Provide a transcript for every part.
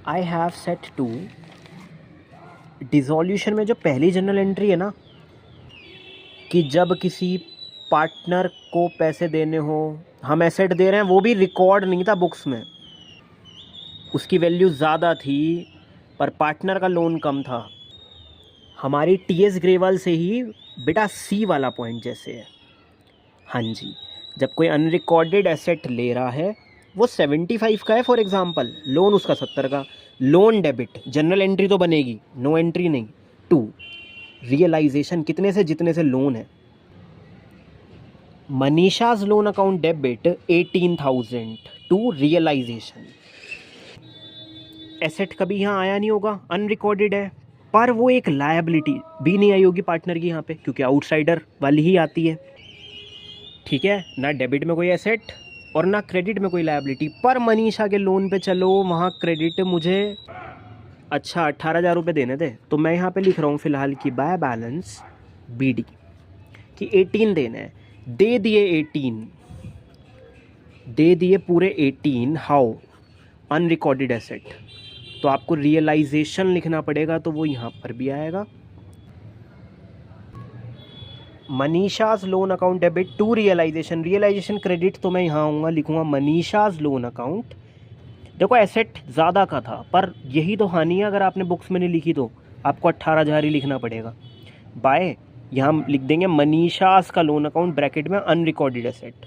I have set to dissolution में जो पहली जनरल एंट्री है ना, कि जब किसी पार्टनर को पैसे देने हो, हम एसेट दे रहे हैं, वो भी रिकॉर्ड नहीं था बुक्स में, उसकी वैल्यू ज़्यादा थी पर पार्टनर का लोन कम था। हमारी टीएस ग्रेवाल से ही बेटा सी वाला पॉइंट जैसे है। हाँ जी, जब कोई अनरिकॉर्डेड एसेट ले रहा है, वो 75 का है फॉर एग्जांपल, लोन उसका 70 का, लोन डेबिट, जनरल एंट्री तो बनेगी, नो एंट्री नहीं। 2 रियलाइजेशन, कितने से जितने से लोन है। Manisha's loan account debit 18,000 to realisation. Asset कभी यहाँ आया नहीं होगा, अनरिकॉर्डेड है, पर वो एक लायबिलिटी भी नहीं आई होगी पार्टनर की यहाँ पे, क्योंकि आउटसाइडर वाली ही आती है। ठीक है ना, डेबिट में कोई एसेट और ना क्रेडिट में कोई लायबिलिटी। पर मनीषा के लोन पे चलो, वहाँ क्रेडिट मुझे अच्छा 18,000 रुपये देने थे, तो मैं यहाँ पे लिख रहा हूँ फिलहाल कि बाय बैलेंस BD कि 18 देने हैं, दे दिए 18, दे दिए पूरे 18। हाउ? अनरिकॉर्डेड एसेट, तो आपको रियलाइजेशन लिखना पड़ेगा, तो वो यहाँ पर भी आएगा। Manisha's loan account debit to realisation, realisation credit, तो मैं यहाँ आऊँगा, लिखूँगा मनीषाज लोन अकाउंट। देखो एसेट ज़्यादा का था, पर यही तो हानि है, अगर आपने बुक्स में नहीं लिखी तो आपको 18,000 ही लिखना पड़ेगा। बाय यहाँ लिख देंगे मनीषाज का लोन अकाउंट ब्रैकेट में unrecorded asset.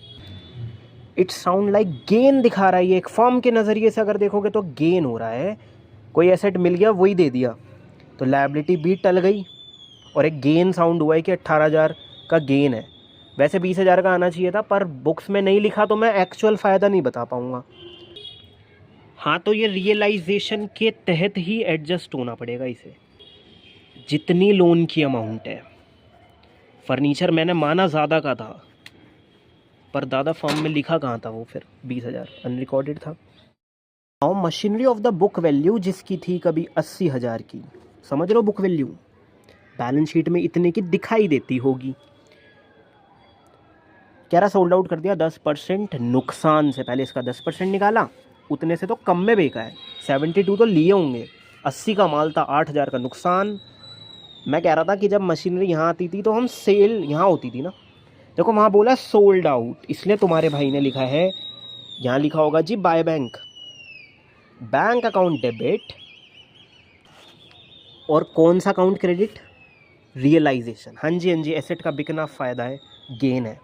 It sound like gain दिखा रहा है, ये एक फर्म के नज़रिए से अगर देखोगे तो गेन हो रहा है, कोई एसेट मिल गया वही दे दिया, तो लायबिलिटी भी टल गई, और एक गेन साउंड हुआ है कि 18,000 का गेन है। वैसे 20,000 का आना चाहिए था, पर बुक्स में नहीं लिखा तो मैं एक्चुअल फ़ायदा नहीं बता पाऊँगा। हाँ, तो ये रियलाइजेशन के तहत ही एडजस्ट होना पड़ेगा इसे, जितनी लोन की अमाउंट है। फर्नीचर मैंने माना ज़्यादा का था, पर दादा फॉर्म में लिखा कहाँ था वो, फिर 20,000 अनरिकॉर्डेड था। Now machinery of the book value, जिसकी थी कभी 80,000 की, समझ लो बुक वैल्यू बैलेंस शीट में इतने की दिखाई देती होगी। कह रहा सोल्ड आउट कर दिया 10% नुकसान से, पहले इसका 10% निकाला, उतने से तो कम में बेचा है, 72 तो लिए होंगे, 80 का माल था, 8,000 का नुकसान। मैं कह रहा था कि जब मशीनरी यहाँ आती थी तो हम सेल यहाँ होती थी ना, देखो वहाँ बोला सोल्ड आउट, इसलिए तुम्हारे भाई ने लिखा है, यहाँ लिखा होगा जी by bank, bank account debit, और कौन सा अकाउंट क्रेडिट? रियलाइजेशन। हाँ जी हाँ जी, एसेट का बिकना फ़ायदा है, गेन है।